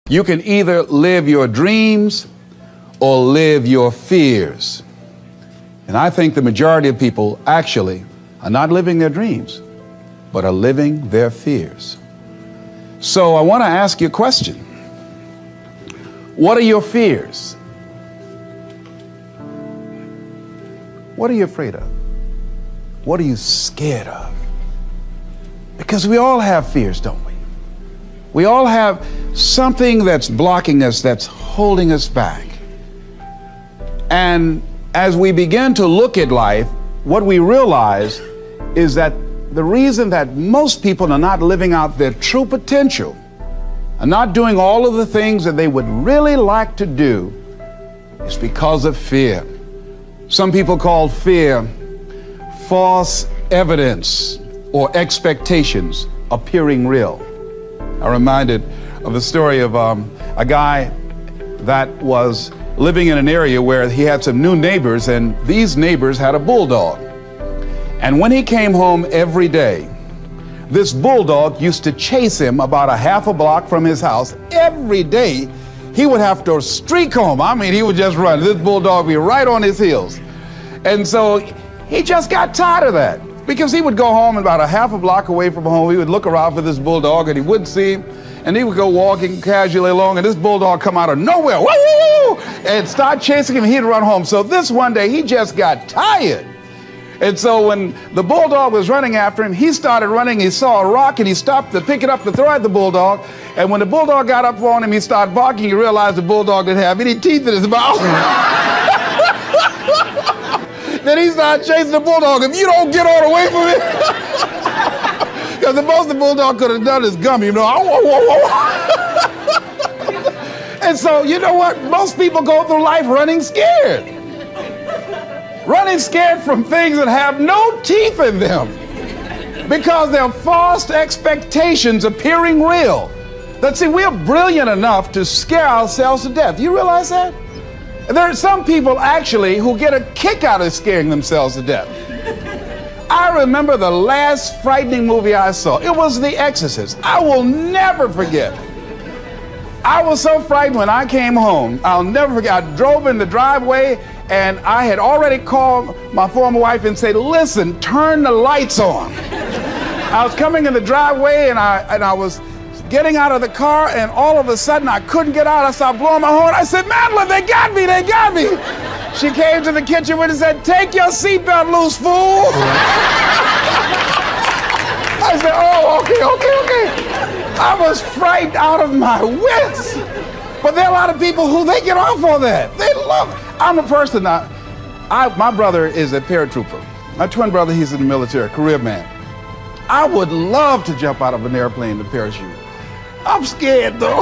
You can either live your dreams or live your fears. And I think the majority of people actually are not living their dreams, but are living their fears. So I want to ask you a question. What are your fears? What are you afraid of? What are you scared of? Because we all have fears, don't we? We all have something that's blocking us, that's holding us back. And as we begin to look at life, what we realize is that the reason that most people are not living out their true potential, are not doing all of the things that they would really like to do, is because of fear. Some people call fear false evidence or expectations appearing real. I'm reminded of the story of a guy that was living in an area where he had some new neighbors, and these neighbors had a bulldog. And when he came home every day, this bulldog used to chase him about a half a block from his house. Every day, he would have to streak home. I mean, he would just run. This bulldog would be right on his heels. And so he just got tired of that, because he would go home about a half a block away from home. He would look around for this bulldog and he wouldn't see him. And he would go walking casually along, and this bulldog come out of nowhere, woo, woo, woo, and start chasing him, and he'd run home. So this one day, he just got tired. And so when the bulldog was running after him, he started running. He saw a rock, and he stopped to pick it up to throw at the bulldog. And when the bulldog got up on him, he started barking. He realized the bulldog didn't have any teeth in his mouth. Then he started chasing the bulldog. If you don't get all away from it, because the most the bulldog could have done is gum, you know. And so, you know what? Most people go through life running scared. Running scared from things that have no teeth in them, because they're false expectations appearing real. That, see, we're brilliant enough to scare ourselves to death. You realize that? There are some people actually who get a kick out of scaring themselves to death. I remember the last frightening movie I saw. It was The Exorcist. I will never forget. I was so frightened when I came home. I'll never forget. I drove in the driveway, and I had already called my former wife and said, listen, turn the lights on. I was coming in the driveway, and I was getting out of the car, and all of a sudden I couldn't get out. I started blowing my horn. I said, Madeline, they got me, they got me. She came to the kitchen and said, take your seatbelt loose, fool. I said, oh, okay. I was frightened out of my wits. But there are a lot of people who they get off on that. They love it. I'm a person now. My brother is a paratrooper. My twin brother, he's in the military, career man. I would love to jump out of an airplane to parachute. I'm scared, though.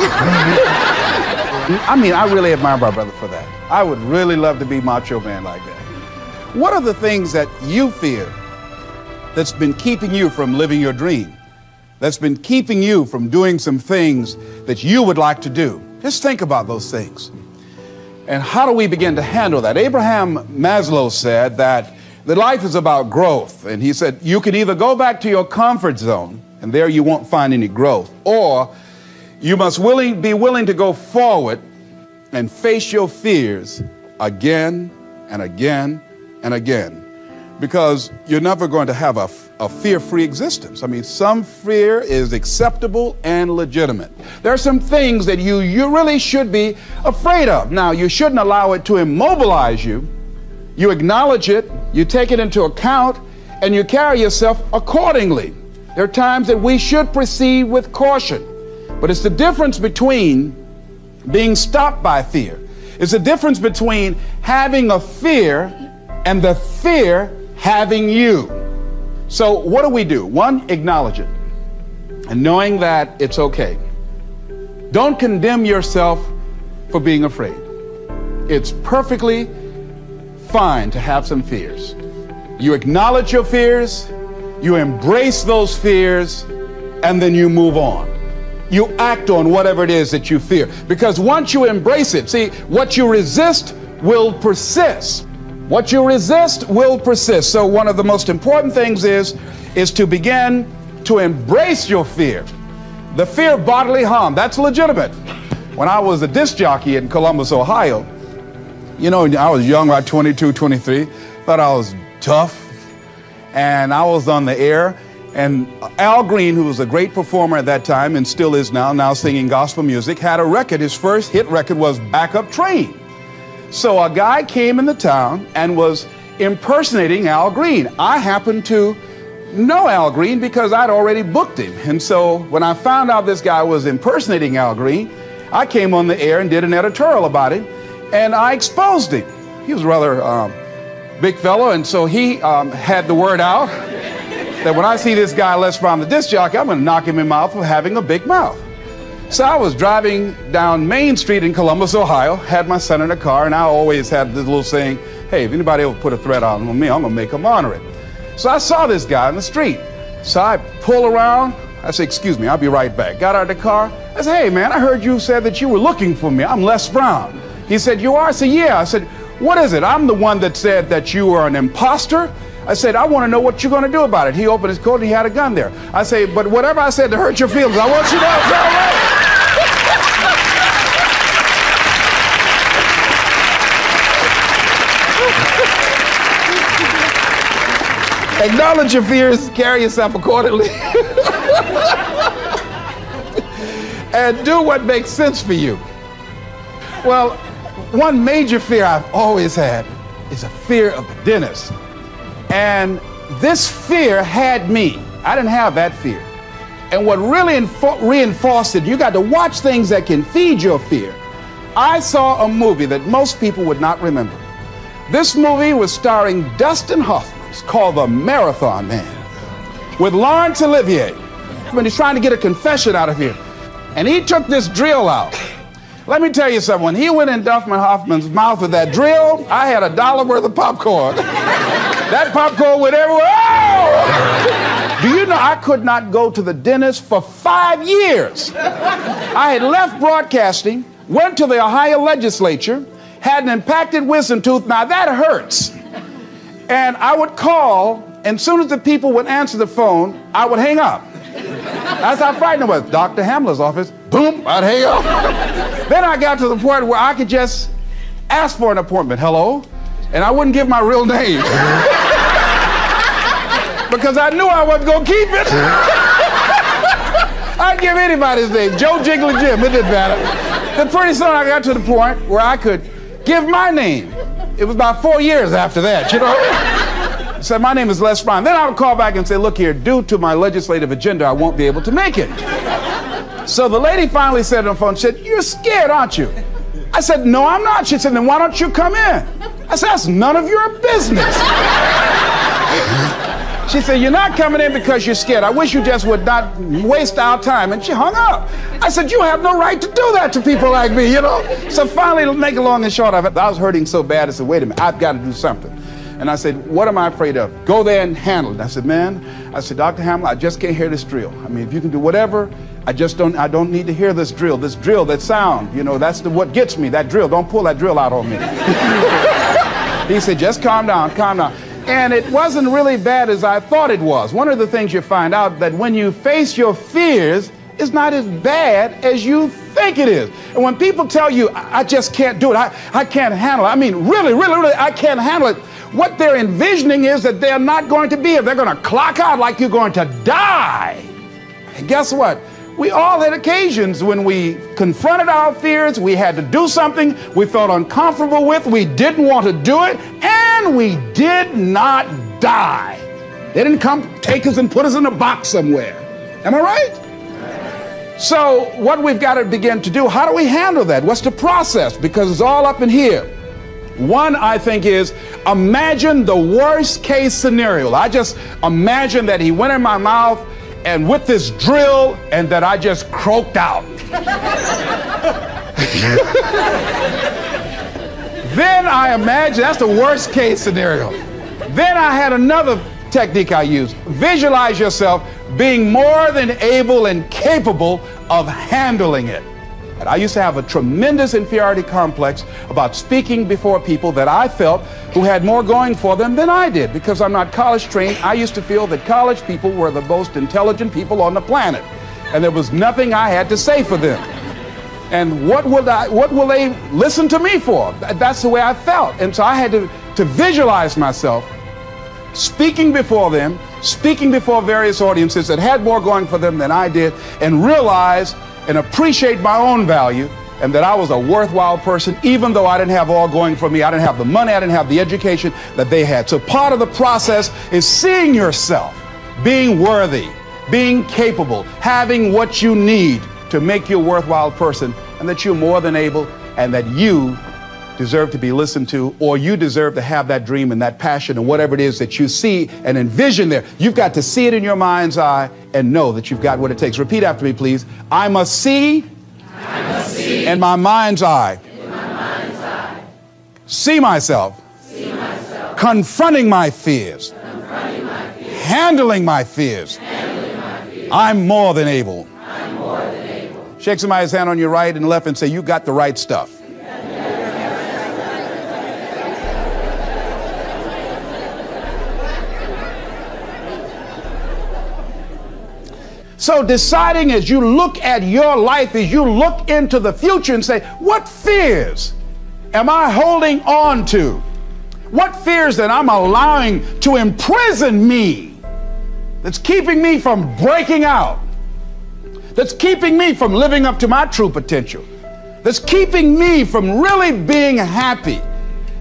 I mean, I really admire my brother for that. I would really love to be macho man like that. What are the things that you fear that's been keeping you from living your dream? That's been keeping you from doing some things that you would like to do? Just think about those things. And how do we begin to handle that? Abraham Maslow said that life is about growth. And he said, you can either go back to your comfort zone, and there you won't find any growth, or you must be willing to go forward and face your fears again and again and again, because you're never going to have a fear-free existence. I mean, some fear is acceptable and legitimate. There are some things that you really should be afraid of. Now, you shouldn't allow it to immobilize you. You acknowledge it, you take it into account, and you carry yourself accordingly. There are times that we should proceed with caution. But it's the difference between being stopped by fear. It's the difference between having a fear and the fear having you. So what do? One, acknowledge it, and knowing that it's okay. Don't condemn yourself for being afraid. It's perfectly fine to have some fears. You acknowledge your fears, you embrace those fears, and then you move on. You act on whatever it is that you fear. Because once you embrace it, see, what you resist will persist. What you resist will persist. So one of the most important things is to begin to embrace your fear. The fear of bodily harm, that's legitimate. When I was a disc jockey in Columbus, Ohio, you know, I was young, about 22, 23, thought I was tough, and I was on the air, and Al Green, who was a great performer at that time and still is now singing gospel music, had a record. His first hit record was Back Up Train. So a guy came in the town and was impersonating Al Green. I happened to know Al Green because I'd already booked him. And so when I found out this guy was impersonating Al Green, I came on the air and did an editorial about him, and I exposed him. He was a rather big fellow, and so he had the word out that when I see this guy Les Brown, the disc jockey, I'm going to knock him in the mouth for having a big mouth. So I was driving down Main Street in Columbus, Ohio, had my son in a car, and I always had this little saying, hey, if anybody ever put a threat on me, I'm going to make them honor it. So I saw this guy in the street. So I pull around. I said, excuse me, I'll be right back. Got out of the car. I said, hey, man, I heard you said that you were looking for me. I'm Les Brown. He said, you are? I said, yeah. I said, what is it? I'm the one that said that you are an imposter. I said, I want to know what you're going to do about it. He opened his coat and he had a gun there. I say, but whatever I said to hurt your feelings, I want you to know it's all right. Acknowledge your fears, carry yourself accordingly, and do what makes sense for you. Well, one major fear I've always had is a fear of the dentist. And this fear had me. I didn't have that fear. And what really reinforced it, you got to watch things that can feed your fear. I saw a movie that most people would not remember. This movie was starring Dustin Hoffman. It's called The Marathon Man, with Laurence Olivier. When he's trying to get a confession out of here. And he took this drill out. Let me tell you something. When he went in Dustin Hoffman's mouth with that drill, I had $1 worth of popcorn. That popcorn went everywhere. Oh! Do you know I could not go to the dentist for 5 years? I had left broadcasting, went to the Ohio legislature, had an impacted wisdom tooth. Now that hurts. And I would call, and as soon as the people would answer the phone, I would hang up. That's how frightened I was. Dr. Hamler's office, boom, I'd hang up. Then I got to the point where I could just ask for an appointment. Hello? And I wouldn't give my real name. Because I knew I wasn't going to keep it. I'd give anybody's name. Joe Jiggly Jim, it didn't matter. Then pretty soon I got to the point where I could give my name. It was about 4 years after that, you know. I said, my name is Les Brown. Then I would call back and say, look here, due to my legislative agenda, I won't be able to make it. So the lady finally said on the phone, she said, you're scared, aren't you? I said, no, I'm not. She said, then why don't you come in? I said, that's none of your business. She said, you're not coming in because you're scared. I wish you just would not waste our time. And she hung up. I said, you have no right to do that to people like me, you know? So finally, to make it long and short of it, I was hurting so bad, I said, wait a minute, I've got to do something. And I said, what am I afraid of? Go there and handle it. I said, man, I said, Dr. Hamler, I just can't hear this drill. I mean, if you can do whatever, I don't need to hear this drill, that sound, you know, that's what gets me, that drill. Don't pull that drill out on me. He said, just calm down, calm down. And it wasn't really bad as I thought it was. One of the things you find out that when you face your fears, it's not as bad as you think it is. And when people tell you, I just can't do it, I can't handle it, I mean, really, I can't handle it, what they're envisioning is that they're not going to be here. They're going to clock out like you're going to die. And guess what? We all had occasions when we confronted our fears, we had to do something we felt uncomfortable with, we didn't want to do it, and we did not die. They didn't come take us and put us in a box somewhere. Am I right? So what we've got to begin to do, how do we handle that? What's the process? Because it's all up in here. One, I think, is imagine the worst case scenario. I just imagine that he went in my mouth and with this drill, and that I just croaked out. Then I imagine, that's the worst case scenario. Then I had another technique I used. Visualize yourself being more than able and capable of handling it. And I used to have a tremendous inferiority complex about speaking before people that I felt who had more going for them than I did. Because I'm not college trained, I used to feel that college people were the most intelligent people on the planet. And there was nothing I had to say for them. And what will they listen to me for? That's the way I felt. And so I had to visualize myself speaking before them, speaking before various audiences that had more going for them than I did, and realize and appreciate my own value, and that I was a worthwhile person, even though I didn't have all going for me. I didn't have the money, I didn't have the education that they had. So part of the process is seeing yourself being worthy, being capable, having what you need to make you a worthwhile person, and that you're more than able, and that you deserve to be listened to, or you deserve to have that dream and that passion and whatever it is that you see and envision there. You've got to see it in your mind's eye and know that you've got what it takes. Repeat after me, please. I must see in my mind's eye. See myself. Confronting my fears. Handling my fears. I'm more than able. Shake somebody's hand on your right and left and say, you got the right stuff. So deciding as you look at your life, as you look into the future and say, what fears am I holding on to? What fears that I'm allowing to imprison me, that's keeping me from breaking out, that's keeping me from living up to my true potential, that's keeping me from really being happy,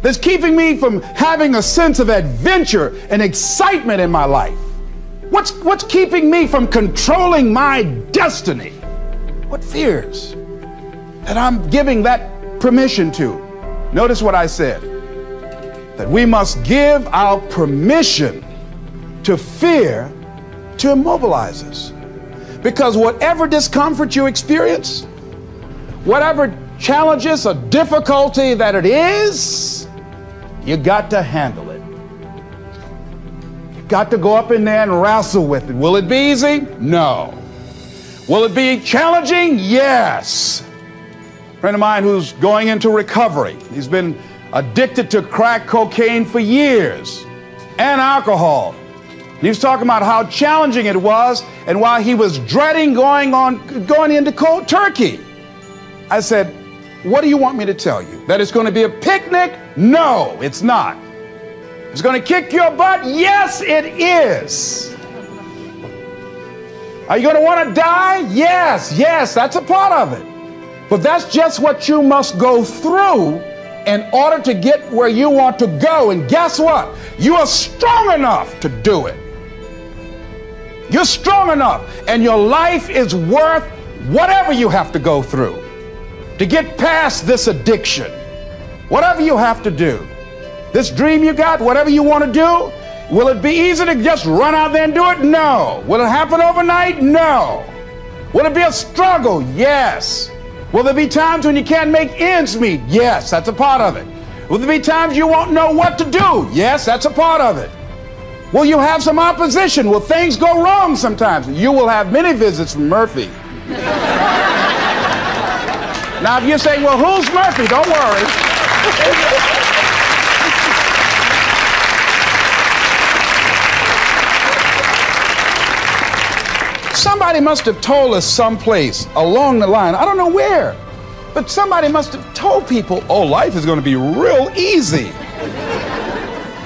that's keeping me from having a sense of adventure and excitement in my life? What's keeping me from controlling my destiny? What fears that I'm giving that permission to? Notice what I said, that we must give our permission to fear to immobilize us. Because whatever discomfort you experience, whatever challenges or difficulty that it is, you got to handle it. Got to go up in there and wrestle with it. Will it be easy? No. Will it be challenging? Yes. A friend of mine who's going into recovery. He's been addicted to crack cocaine for years and alcohol. And he was talking about how challenging it was and why he was dreading going into cold turkey. I said, what do you want me to tell you? That it's going to be a picnic? No, it's not. It's going to kick your butt? Yes, it is. Are you going to want to die? Yes, that's a part of it. But that's just what you must go through in order to get where you want to go. And guess what? You are strong enough to do it. You're strong enough, and your life is worth whatever you have to go through to get past this addiction. Whatever you have to do. This dream you got, whatever you want to do, will it be easy to just run out there and do it? No. Will it happen overnight? No. Will it be a struggle? Yes. Will there be times when you can't make ends meet? Yes, that's a part of it. Will there be times you won't know what to do? Yes, that's a part of it. Will you have some opposition? Will things go wrong sometimes? You will have many visits from Murphy. Now, if you're saying, well, who's Murphy? Don't worry. Somebody must have told us someplace along the line, I don't know where, but somebody must have told people, oh, life is going to be real easy.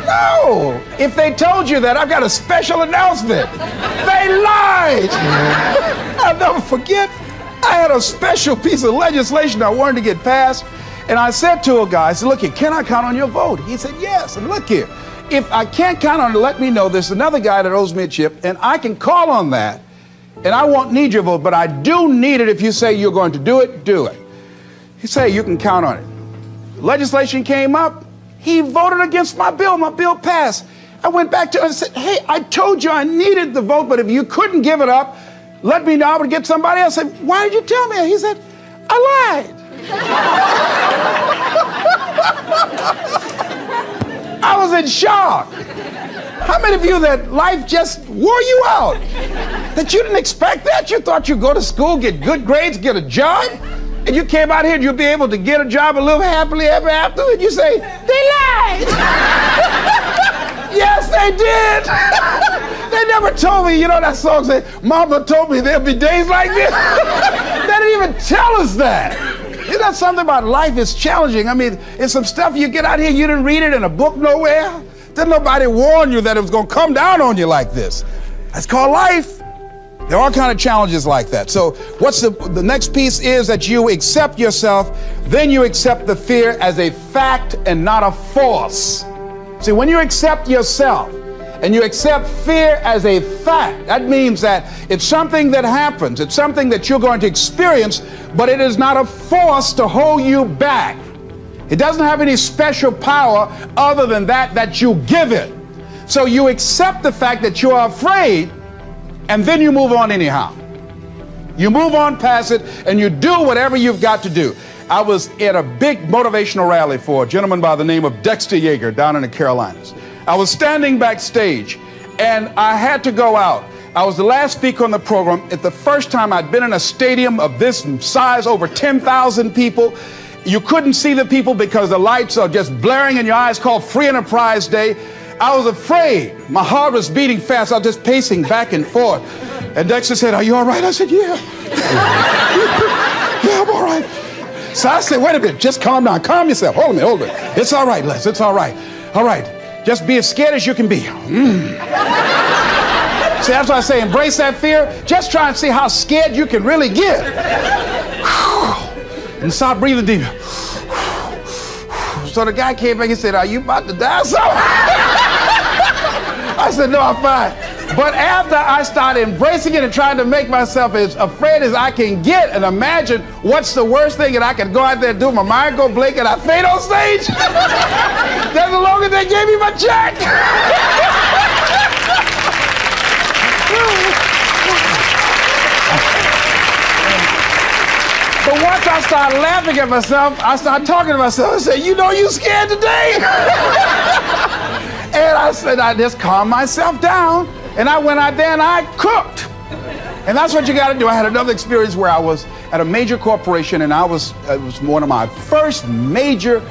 No, if they told you that, I've got a special announcement. They lied. I'll never forget, I had a special piece of legislation I wanted to get passed, and I said to a guy, I said, look here, can I count on your vote? He said, yes, and look here, if I can't count on it, let me know. There's another guy that owes me a chip, and I can call on that. And I won't need your vote, but I do need it. If you say you're going to do it, do it. He said, you can count on it. Legislation came up. He voted against my bill. My bill passed. I went back to him and said, hey, I told you I needed the vote, but if you couldn't give it up, let me know. I would get somebody else. I said, why did you tell me? He said, I lied. I was in shock. How many of you that life just wore you out? That you didn't expect that? You thought you'd go to school, get good grades, get a job, and you came out here and you'll be able to get a job and live happily ever after, and you say, they lied. Yes, they did. They never told me, you know that song said, Mama told me there'll be days like this. They didn't even tell us that. Isn't that something about life is challenging? I mean, it's some stuff you get out here, you didn't read it in a book nowhere. Didn't nobody warn you that it was going to come down on you like this. That's called life. There are all kinds of challenges like that. So what's the next piece is that you accept yourself, then you accept the fear as a fact and not a force. See, when you accept yourself and you accept fear as a fact, that means that it's something that happens. It's something that you're going to experience, but it is not a force to hold you back. It doesn't have any special power other than that you give it. So you accept the fact that you are afraid, and then you move on anyhow. You move on past it, and you do whatever you've got to do. I was at a big motivational rally for a gentleman by the name of Dexter Yeager down in the Carolinas. I was standing backstage, and I had to go out. I was the last speaker on the program. It's the first time I'd been in a stadium of this size, over 10,000 people. You couldn't see the people because the lights are just blaring in your eyes, called Free Enterprise Day. I was afraid. My heart was beating fast. I was just pacing back and forth. And Dexter said, "Are you all right?" I said, "Yeah." "Yeah, I'm all right." So I said, "Wait a minute, just calm down. Calm yourself. Hold a minute. It's all right, Les. It's all right. All right. Just be as scared as you can be." See, that's why I say embrace that fear. Just try and see how scared you can really get. And start breathing deep. So the guy came back and said, "Are you about to die or something?" I said, "No, I'm fine." But after I started embracing it and trying to make myself as afraid as I can get, and imagine what's the worst thing that I could go out there and do, my mind go blink and I faint on stage, that's the longest they gave me my check. But once I started laughing at myself, I started talking to myself. I said, "You know you scared today?" And I said, I just calmed myself down. And I went out there and I cooked. And that's what you got to do. I had another experience where I was at a major corporation, and it was one of my first major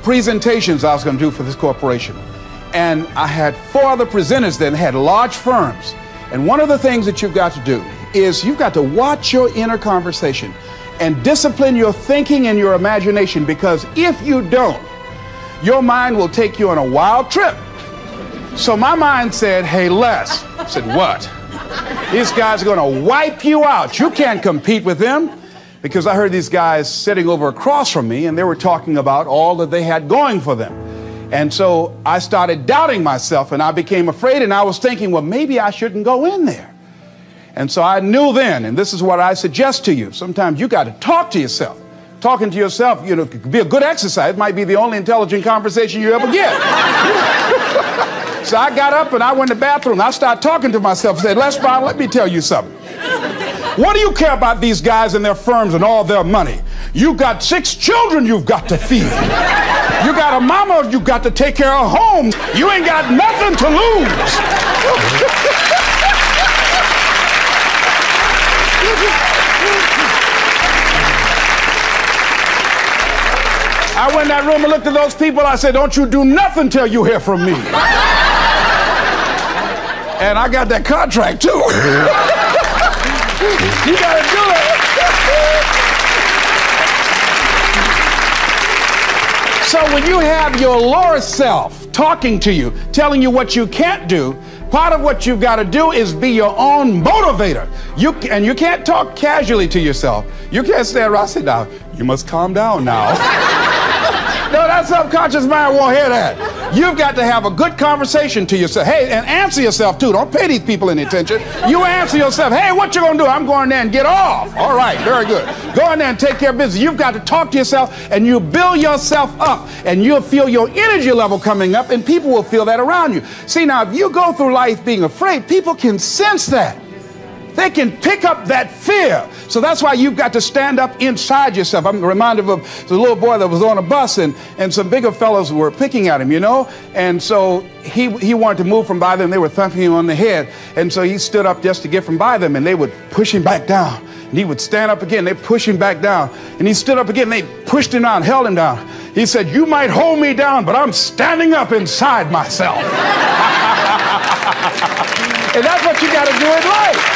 presentations I was going to do for this corporation. And I had 4 other presenters that had large firms. And one of the things that you've got to do is you've got to watch your inner conversation and discipline your thinking and your imagination, because if you don't, your mind will take you on a wild trip. So my mind said, "Hey, Les." I said, "What?" "These guys are going to wipe you out. You can't compete with them." Because I heard these guys sitting over across from me, and they were talking about all that they had going for them. And so I started doubting myself, and I became afraid, and I was thinking, well, maybe I shouldn't go in there. And so I knew then, and this is what I suggest to you, sometimes you got to talk to yourself. Talking to yourself, could be a good exercise. It might be the only intelligent conversation you ever get. So I got up and I went to the bathroom. I started talking to myself and said, "Les Brown, let me tell you something. What do you care about these guys and their firms and all their money? You got 6 children you've got to feed. You got a mama you've got to take care of home. You ain't got nothing to lose." I went in that room and looked at those people. I said, "Don't you do nothing till you hear from me." And I got that contract too. You gotta do it. So when you have your lower self talking to you, telling you what you can't do, part of what you've got to do is be your own motivator. And you can't talk casually to yourself. You can't stand around and say, "Now, you must calm down now." No, that subconscious mind won't hear that. You've got to have a good conversation to yourself. Hey, and answer yourself too. Don't pay these people any attention. You answer yourself. "Hey, what you gonna do?" "I'm going there and get off." "All right, very good. Go in there and take care of business." You've got to talk to yourself, and you build yourself up, and you'll feel your energy level coming up, and people will feel that around you. See, now, if you go through life being afraid, people can sense that. They can pick up that fear. So that's why you've got to stand up inside yourself. I'm reminded of the little boy that was on a bus, and some bigger fellows were picking at him, and so he wanted to move from by them. They were thumping him on the head, and so he stood up just to get from by them, and they would push him back down, and he would stand up again. They push him back down, and he stood up again. They pushed him down, held him down. He said, "You might hold me down, but I'm standing up inside myself." And that's what you got to do in life.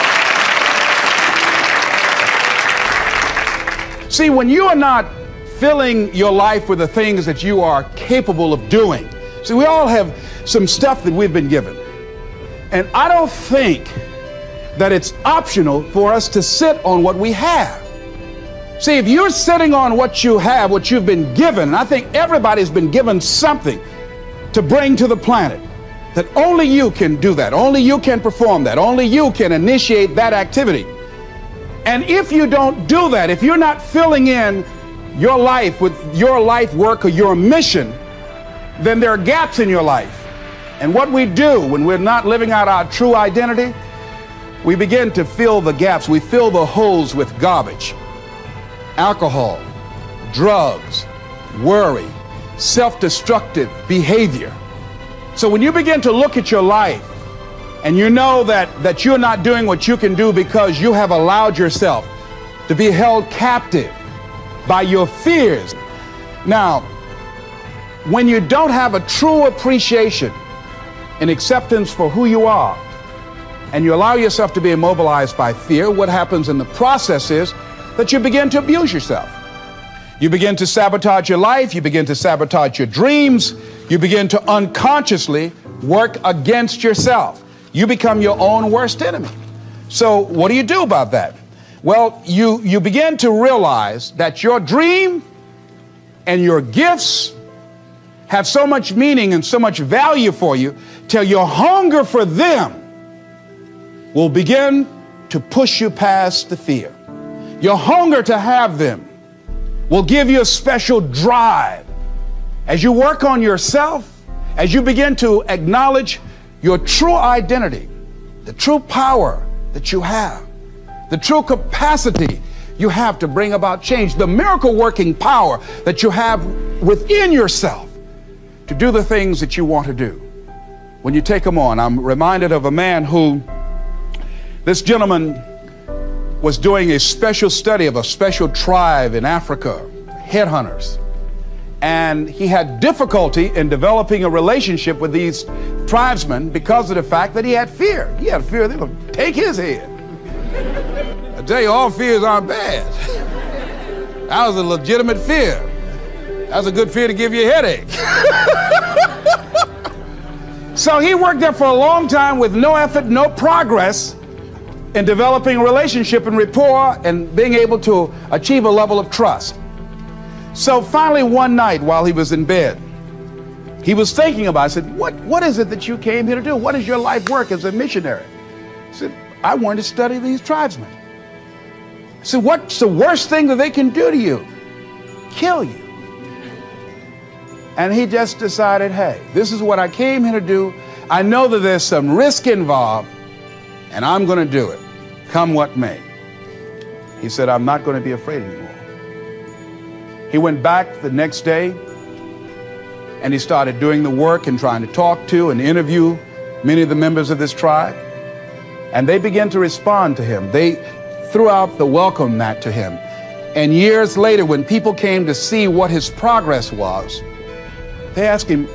See, when you are not filling your life with the things that you are capable of doing. See, we all have some stuff that we've been given. And I don't think that it's optional for us to sit on what we have. See, if you're sitting on what you have, what you've been given, and I think everybody's been given something to bring to the planet, that only you can do that, only you can perform that, only you can initiate that activity. And if you don't do that, if you're not filling in your life with your life work or your mission, then there are gaps in your life. And what we do when we're not living out our true identity, we begin to fill the gaps. We fill the holes with garbage, alcohol, drugs, worry, self-destructive behavior. So when you begin to look at your life and you know that you're not doing what you can do because you have allowed yourself to be held captive by your fears. Now, when you don't have a true appreciation and acceptance for who you are, and you allow yourself to be immobilized by fear, what happens in the process is that you begin to abuse yourself. You begin to sabotage your life, you begin to sabotage your dreams, you begin to unconsciously work against yourself. You become your own worst enemy. So what do you do about that? Well, you begin to realize that your dream and your gifts have so much meaning and so much value for you till your hunger for them will begin to push you past the fear. Your hunger to have them will give you a special drive. As you work on yourself, as you begin to acknowledge your true identity, the true power that you have, the true capacity you have to bring about change, the miracle working power that you have within yourself to do the things that you want to do. When you take them on, I'm reminded of a man who, this gentleman was doing a special study of a special tribe in Africa, headhunters. And he had difficulty in developing a relationship with these tribesmen because of the fact that he had fear. He had fear they were going to take his head. I tell you, all fears aren't bad. That was a legitimate fear. That was a good fear to give you a headache. So he worked there for a long time with no effort, no progress in developing a relationship and rapport and being able to achieve a level of trust. So finally one night while he was in bed, he was thinking about it. I said, what is it that you came here to do? What is your life work as a missionary? He said, I wanted to study these tribesmen. I said, what's the worst thing that they can do to you? Kill you. And he just decided, hey, this is what I came here to do. I know that there's some risk involved, and I'm going to do it, come what may. He said, I'm not going to be afraid anymore. He went back the next day, and he started doing the work and trying to talk to and interview many of the members of this tribe. And they began to respond to him. They threw out the welcome mat to him. And years later, when people came to see what his progress was, they asked him,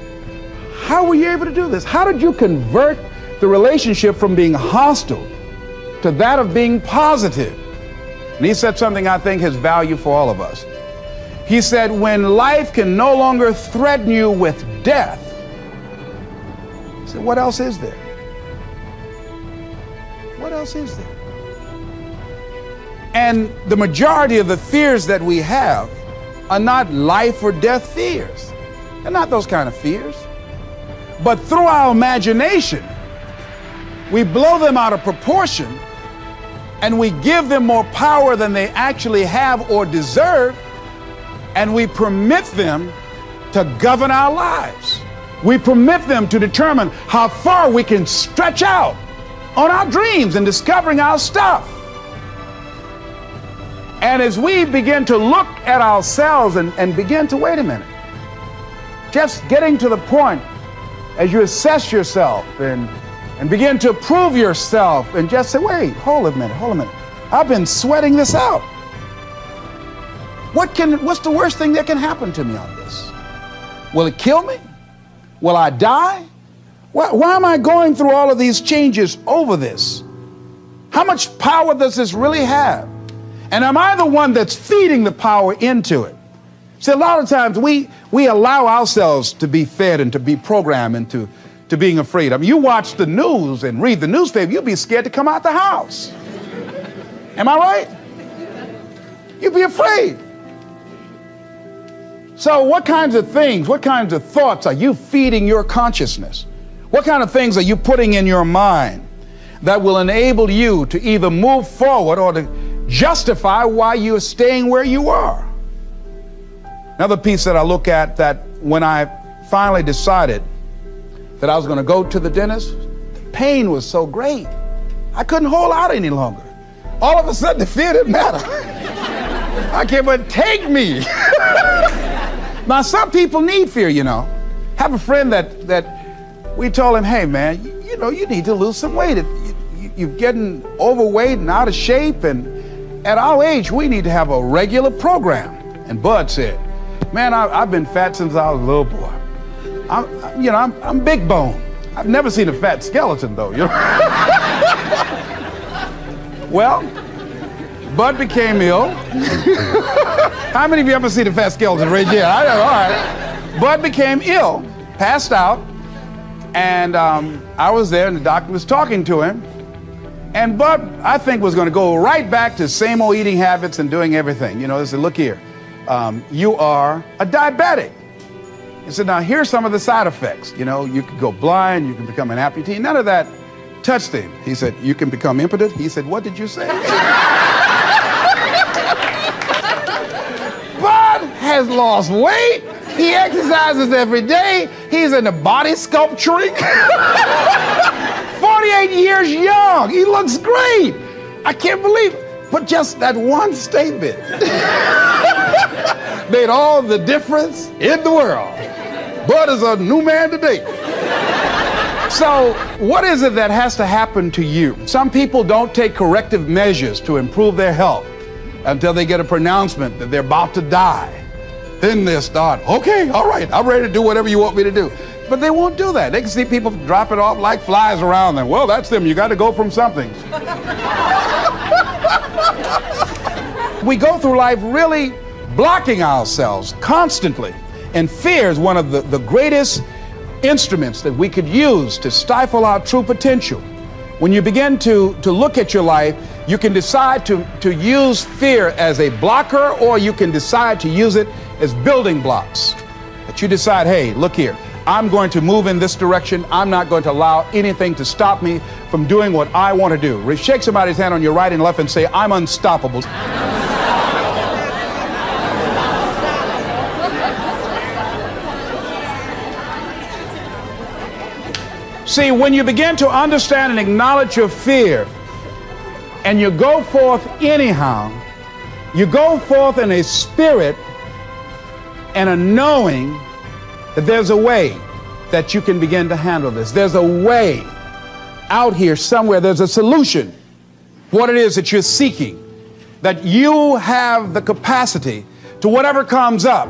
how were you able to do this? How did you convert the relationship from being hostile to that of being positive? And he said something I think has value for all of us. He said, when life can no longer threaten you with death, he said, what else is there? What else is there? And the majority of the fears that we have are not life or death fears. They're not those kind of fears. But through our imagination, we blow them out of proportion and we give them more power than they actually have or deserve, and we permit them to govern our lives. We permit them to determine how far we can stretch out on our dreams and discovering our stuff. And as we begin to look at ourselves and begin to, wait a minute, just getting to the point as you assess yourself and begin to prove yourself and just say, wait, hold a minute. I've been sweating this out. What's the worst thing that can happen to me on this? Will it kill me? Will I die? Why am I going through all of these changes over this? How much power does this really have? And am I the one that's feeding the power into it? See, a lot of times we allow ourselves to be fed and to be programmed into being afraid. I mean, you watch the news and read the newspaper, you'll be scared to come out the house. Am I right? You'll be afraid. So what kinds of things, what kinds of thoughts are you feeding your consciousness? What kind of things are you putting in your mind that will enable you to either move forward or to justify why you're staying where you are? Another piece that I look at, that when I finally decided that I was going to go to the dentist, the pain was so great. I couldn't hold out any longer. All of a sudden, the fear didn't matter. I can't but take me. Now, some people need fear, you know. Have a friend that we told him, hey, man, you know, you need to lose some weight. You're getting overweight and out of shape, and at our age, we need to have a regular program. And Bud said, man, I've been fat since I was a little boy. I'm big bone. I've never seen a fat skeleton, though, you know. Well, Bud became ill. How many of you ever seen a fat skeleton? Raise your hand. All right. Bud became ill, passed out, and I was there, and the doctor was talking to him. And Bud, I think, was going to go right back to same old eating habits and doing everything. You know, they said, look here, you are a diabetic. He said, now here's some of the side effects. You know, you could go blind, you can become an amputee. None of that touched him. He said, you can become impotent. He said, what did you say? Bud has lost weight. He exercises every day. He's into body sculpturing. 48 years young. He looks great. I can't believe it. But just that one statement made all the difference in the world. Bud is a new man today. So what is it that has to happen to you? Some people don't take corrective measures to improve their health until they get a pronouncement that they're about to die. Then they'll start, okay, all right, I'm ready to do whatever you want me to do. But they won't do that. They can see people drop it off like flies around them. Well, that's them. You got to go from something. We go through life really blocking ourselves constantly. And fear is one of the greatest instruments that we could use to stifle our true potential. When you begin to look at your life, you can decide to use fear as a blocker, or you can decide to use it as building blocks. That you decide, hey, look here, I'm going to move in this direction. I'm not going to allow anything to stop me from doing what I want to do. Shake somebody's hand on your right and left and say, I'm unstoppable. See, when you begin to understand and acknowledge your fear, and you go forth anyhow, you go forth in a spirit and a knowing that there's a way that you can begin to handle this. There's a way out here somewhere. There's a solution. What it is that you're seeking, that you have the capacity to whatever comes up,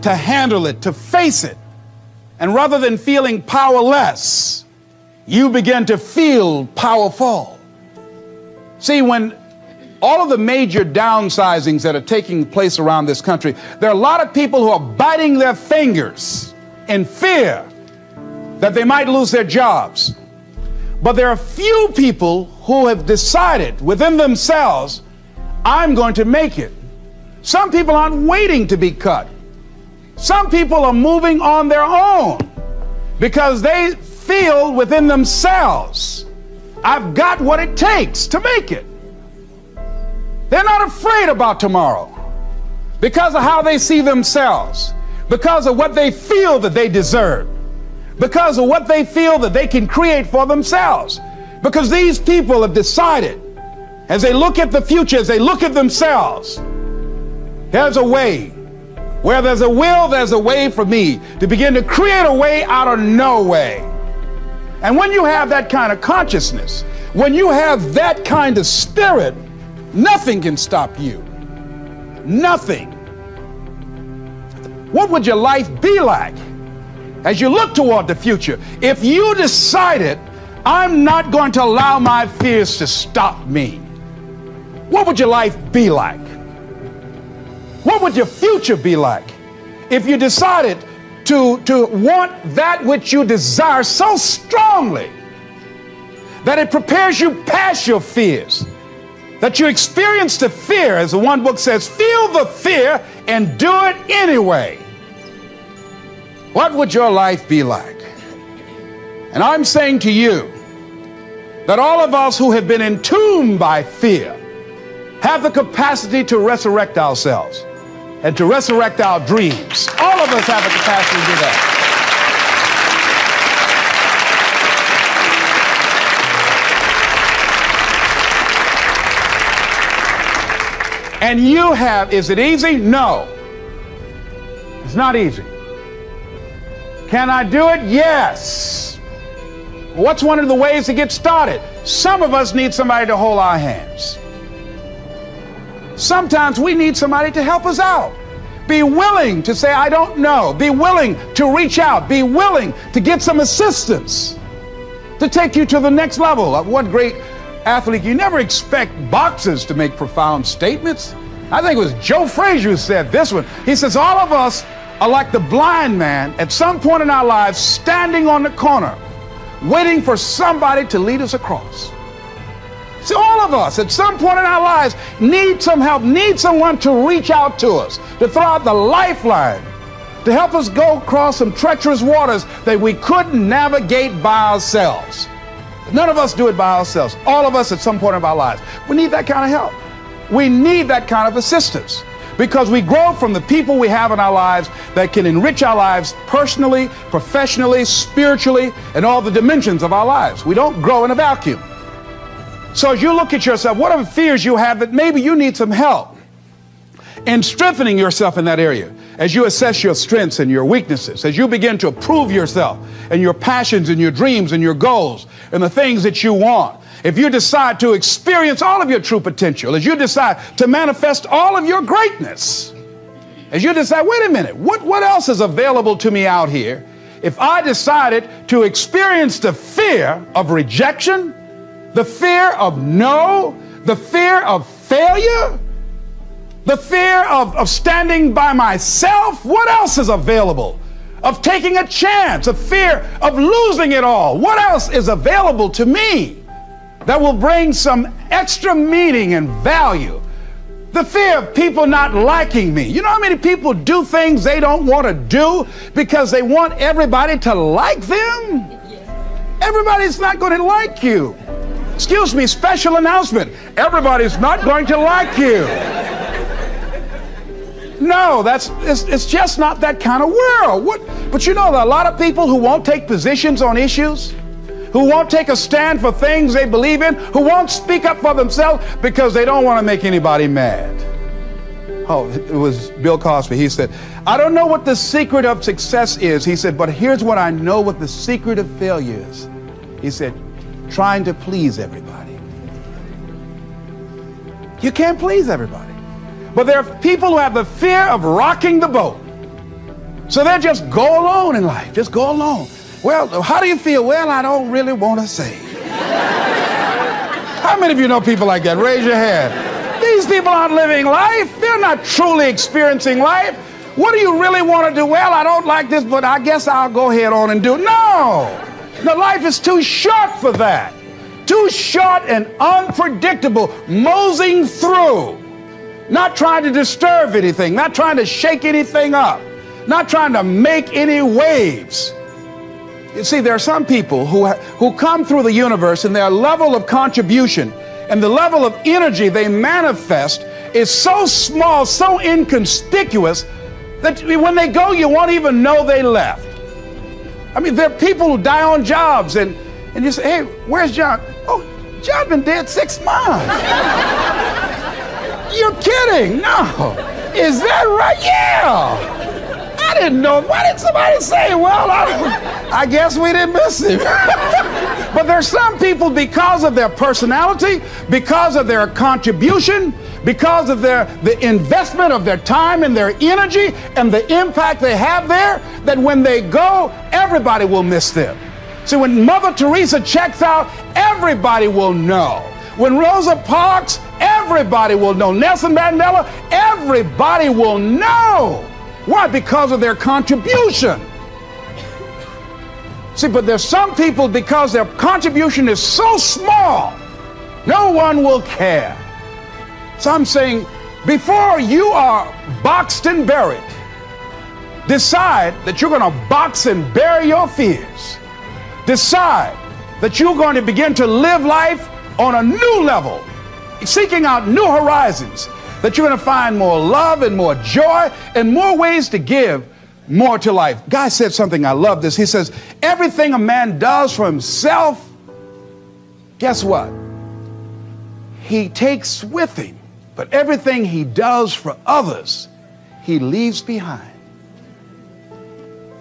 to handle it, to face it. And rather than feeling powerless, you begin to feel powerful. See, when all of the major downsizings that are taking place around this country, there are a lot of people who are biting their fingers in fear that they might lose their jobs. But there are few people who have decided within themselves, I'm going to make it. Some people aren't waiting to be cut. Some people are moving on their own because they feel within themselves, I've got what it takes to make it. They're not afraid about tomorrow because of how they see themselves, because of what they feel that they deserve, because of what they feel that they can create for themselves. Because these people have decided, as they look at the future, as they look at themselves, there's a way. Where there's a will, there's a way for me to begin to create a way out of no way. And when you have that kind of consciousness, when you have that kind of spirit, nothing can stop you. Nothing. What would your life be like as you look toward the future if you decided, I'm not going to allow my fears to stop me? What would your life be like? What What would your future be like if you decided to want that which you desire so strongly that it prepares you past your fears, that you experience the fear, as the one book says, feel the fear and do it anyway? What would your life be like? And I'm saying to you that all of us who have been entombed by fear have the capacity to resurrect ourselves and to resurrect our dreams. All of us have the capacity to do that. And you have, is it easy? No. It's not easy. Can I do it? Yes. What's one of the ways to get started? Some of us need somebody to hold our hands. Sometimes we need somebody to help us out. Be willing to say, I don't know. Be willing to reach out. Be willing to get some assistance to take you to the next level. What great athlete. You never expect boxers to make profound statements. I think it was Joe Frazier who said this one. He says, all of us are like the blind man at some point in our lives standing on the corner waiting for somebody to lead us across. See, all of us at some point in our lives need some help, need someone to reach out to us, to throw out the lifeline, to help us go across some treacherous waters that we couldn't navigate by ourselves. None of us do it by ourselves. All of us at some point in our lives. We need that kind of help. We need that kind of assistance because we grow from the people we have in our lives that can enrich our lives personally, professionally, spiritually, and all the dimensions of our lives. We don't grow in a vacuum. So as you look at yourself, what are the fears you have that maybe you need some help in strengthening yourself in that area? As you assess your strengths and your weaknesses, as you begin to approve yourself and your passions and your dreams and your goals and the things that you want, if you decide to experience all of your true potential, as you decide to manifest all of your greatness, as you decide, wait a minute, what else is available to me out here if I decided to experience the fear of rejection, the fear of no, the fear of failure, the fear of standing by myself? What else is available? Of taking a chance, a fear of losing it all. What else is available to me that will bring some extra meaning and value? The fear of people not liking me. You know how many people do things they don't want to do because they want everybody to like them? Everybody's not going to like you. Excuse me, special announcement. Everybody's not going to like you. No, it's just not that kind of world. But you know, there are a lot of people who won't take positions on issues, who won't take a stand for things they believe in, who won't speak up for themselves because they don't want to make anybody mad. Oh, it was Bill Cosby. He said, I don't know what the secret of success is. He said, but here's what I know what the secret of failure is. He said, trying to please everybody. You can't please everybody. But there are people who have the fear of rocking the boat. So they just go alone in life, just go alone. Well, how do you feel? Well, I don't really want to say. How many of you know people like that? Raise your hand. These people aren't living life. They're not truly experiencing life. What do you really want to do? Well, I don't like this, but I guess I'll go ahead on and do it. No, life is too short for that. Too short and unpredictable, moseying through. Not trying to disturb anything, not trying to shake anything up, not trying to make any waves. You see, there are some people who come through the universe and their level of contribution and the level of energy they manifest is so small, so inconspicuous that when they go, you won't even know they left. I mean, there are people who die on jobs and you say, hey, where's John? Oh, John's been dead 6 months. You're kidding. No. Is that right? Yeah. I didn't know. Why didn't somebody say, well, I guess we didn't miss him. But there's some people, because of their personality, because of their contribution, because of the investment of their time and their energy and the impact they have there, that when they go, everybody will miss them. See, when Mother Teresa checks out, everybody will know. When Rosa Parks, Everybody will know. Nelson Mandela, everybody will know. Why? Because of their contribution. See, but there's some people, because their contribution is so small, no one will care. So I'm saying, before you are boxed and buried, decide that you're going to box and bury your fears. Decide that you're going to begin to live life on a new level, seeking out new horizons, that you're going to find more love and more joy and more ways to give more to life. Guy said something, I love this. He says, everything a man does for himself, guess what? He takes with him. But everything he does for others, he leaves behind.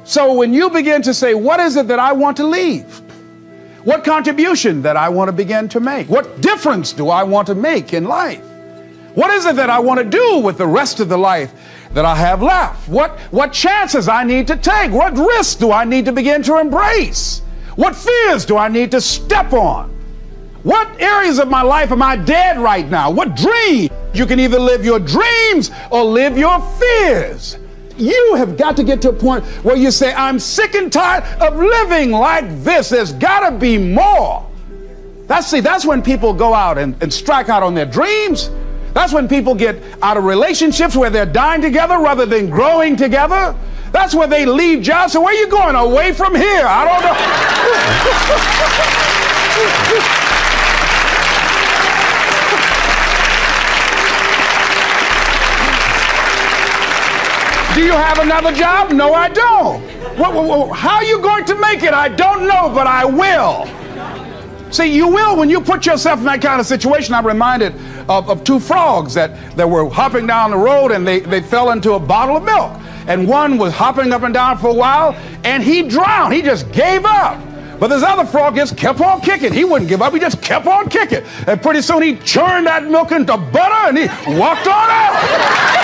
So when you begin to say, what is it that I want to leave? What contribution that I want to begin to make? What difference do I want to make in life? What is it that I want to do with the rest of the life that I have left? What chances I need to take? What risks do I need to begin to embrace? What fears do I need to step on? What areas of my life am I dead right now? What dream? You can either live your dreams or live your fears. You have got to get to a point where you say, I'm sick and tired of living like this. There's got to be more. That's when people go out and strike out on their dreams. That's when people get out of relationships where they're dying together rather than growing together. That's where they leave jobs. So where are you going? Away from here? I don't know. Do you have another job? No, I don't. How are you going to make it? I don't know, but I will. See, you will when you put yourself in that kind of situation. I'm reminded of two frogs that were hopping down the road, and they fell into a bottle of milk. And one was hopping up and down for a while, and he drowned. He just gave up. But this other frog just kept on kicking. He wouldn't give up. He just kept on kicking. And pretty soon he churned that milk into butter, and he walked on out.